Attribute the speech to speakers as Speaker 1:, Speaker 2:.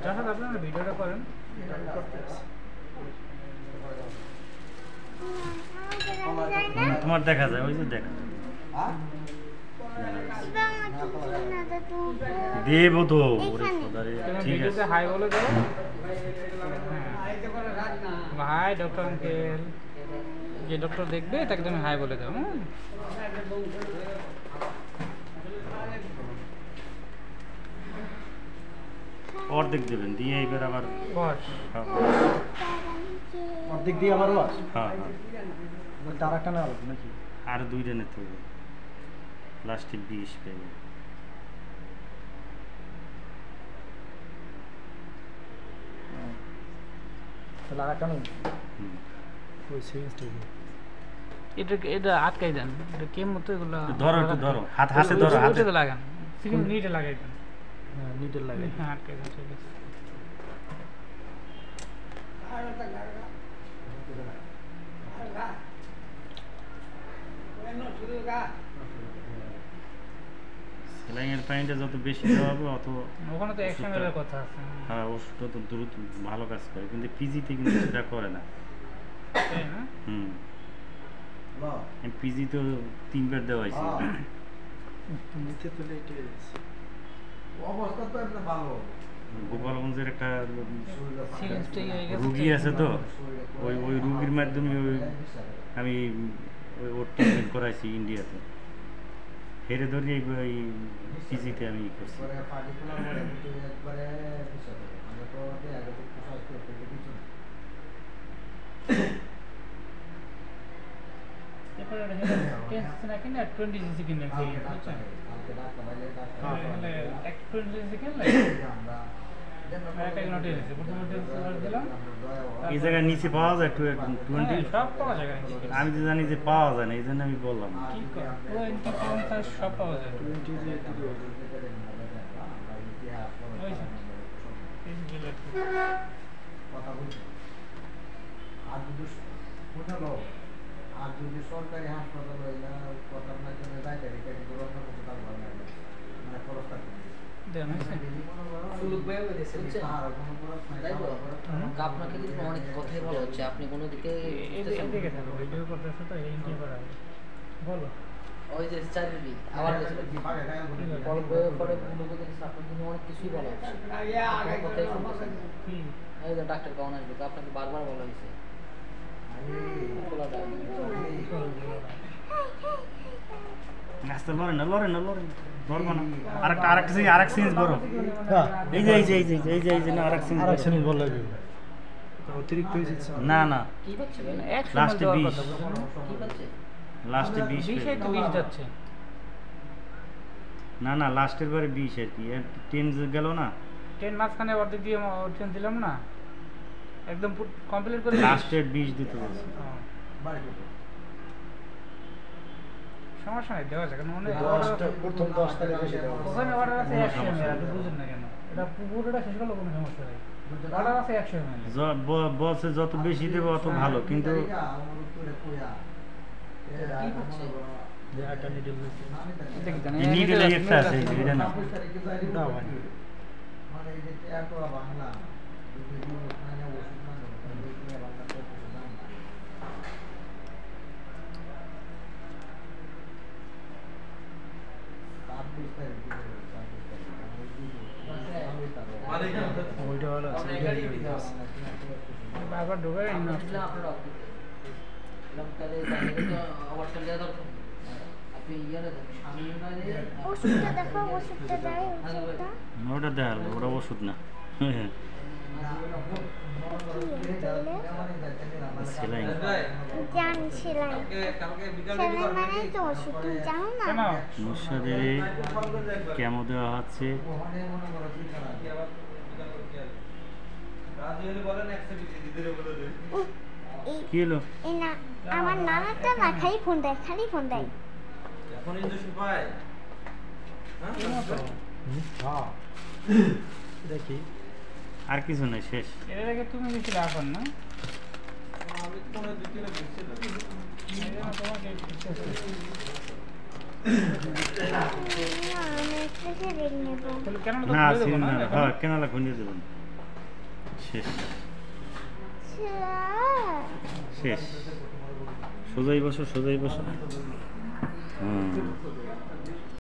Speaker 1: যখন আপনারা ভিডিওটা করেন
Speaker 2: তোমার দেখা যায় ওই যে দেখা দেব তো ঠিক আছে
Speaker 1: হাই বলে দাও হাই ডক্টর আঙ্কেল যে ডক্টর দেখবে তাকে তুমি হাই বলে দাও
Speaker 2: অর্ধেক দেবেন দিয়ে এবার আবার
Speaker 3: অর্ধেক দিয়ে আবার ওয়াশ
Speaker 2: হ্যাঁ
Speaker 3: তার একটা না নাকি
Speaker 2: আর 2টা নিতে হবে লাস্টে 20 পেয়ে
Speaker 3: তাহলে আর একটা নেই ওই সিরিজটা
Speaker 1: এটা আটকাই দেন এটা কেমন তো এগুলো
Speaker 2: ধরো একটু ধরো হাতে ধরো হাতে
Speaker 1: লাগান সিরিজ নিটে লাগাই দেন
Speaker 3: হ্যাঁ নিডল লাগাই
Speaker 1: হ্যাঁ আটকাই দেন ঠিক আছে
Speaker 2: সেলাইয়ের পানিটা যত বেশি দেওয়া হবে অত
Speaker 1: ওখানে তো 100 ml এর কথা আছে
Speaker 2: হ্যাঁ ওষুধটা তো দ্রুত ভালো কাজ করে কিন্তু পিজিতে কিন্তু সেটা করে না
Speaker 1: তাই না
Speaker 2: পিজি তো 3 বার দেওয়া হয়েছে
Speaker 3: নিতে তো লেট হয়ে গেছে
Speaker 4: অবস্থা তো একটা ভালো
Speaker 2: গোপালগঞ্জের একটা
Speaker 1: সিরিজটা
Speaker 2: রুগী আছে তো ওই রুগীর মাধ্যমে আমি ওর ট্রিটমেন্ট করাইছি ইন্ডিয়াতে হেরে ধরি এই পিজিতে আমি করছি
Speaker 1: সেকেন্ড 20 সেকেন্ড
Speaker 2: এই জায়গায় নিচে পাওয়া যায় 20
Speaker 1: সব পাওয়া যায়
Speaker 2: আমি তো জানি যে পাওয়া যায় না এই জন্য আমি বললাম
Speaker 1: সব পাওয়া যায়
Speaker 4: আর যদি সরকারি হাসপাতাল হয় না কথা না জন্য যাইতে মানে খরচ থাকে
Speaker 5: আপনাকে কিন্তু অনেক কথাই বলা হচ্ছে আপনি কোনো দিকে
Speaker 1: বলো
Speaker 5: ওই যে চারিদিক আবার পরে আপনার জন্য অনেক কিছুই বলা হচ্ছে কথাই শুনতেছেন এই যে ডাক্তার কখন আসবে তো আপনাকে বারবার বলা হয়েছে
Speaker 2: রাস্তা লড়ে না লড়বো না আরেকটা সিরিজ বড় এই যে না আরেক সিরিজ
Speaker 3: বল লাগে অতিরিক্ত হয়েছে
Speaker 2: না
Speaker 5: কি হচ্ছে
Speaker 2: লাস্টে 20
Speaker 5: কি হচ্ছে
Speaker 2: লাস্টে 20
Speaker 1: তো 20 যাচ্ছে
Speaker 2: না লাস্টের বারে 20 আর কি 10 গেল না
Speaker 1: 10 মাঝখানে অর্ধেক দিয়ে ট্রেন দিলাম না একদম কমপ্লিট করে
Speaker 2: লাস্টের 20 দিতে বলছি
Speaker 1: সমস্যা নাই দেওয়া যায় কারণ
Speaker 3: প্রথম 10 টাকা বেশি দেওয়া
Speaker 1: ওখানে অর্ডার আছে 100 ml আপনি বুঝেন না কেন এটা পুরোটা শেষ করলে কোনো সমস্যা নেই অর্ডার আছে 100 ml
Speaker 2: বসে যত বেশি দেবে অত ভালো কিন্তু
Speaker 5: কি হচ্ছে
Speaker 3: যে একটা নিডল
Speaker 2: নিডল একটা আছে এটা না
Speaker 3: দাও ভাই
Speaker 4: মানে এই যে এত বাংলা মানে ওষুধ মানে বাংলা তো বুঝলাম না
Speaker 3: ওইটা হলো
Speaker 1: বারবার ঢোকাই না
Speaker 6: ওষুধটা দেখো ওষুধটা দেয়
Speaker 2: ওটা দেখাল ওটা ওষুধ না সেলাই
Speaker 6: জানি সেলাই সেলাই মানেই তো ওষুধ তুমি জানো না
Speaker 2: মুর্শিদের কেমো দেওয়া হচ্ছে কি হলো
Speaker 6: না আমার নানাটা না খালি ফোন দেয়
Speaker 4: এখন ইনজেকশন পায়
Speaker 3: হ্যাঁ দেখি
Speaker 2: আর কিছু নাই শেষ
Speaker 1: এর আগে তুমি বেশি রাখুন না
Speaker 4: আমি তো মনে দুই তিনটা দিচ্ছি
Speaker 1: তোমাকে
Speaker 6: সেদিন নেব।
Speaker 1: তাহলে কেন তো
Speaker 2: না
Speaker 1: খুলে দেবো না
Speaker 2: সিলিন্ডার
Speaker 1: এখন?
Speaker 2: হ্যাঁ কেনালা খুঁজে দেবেন শেষ
Speaker 6: স্যার,
Speaker 2: শেষ সোজাই বসো হুম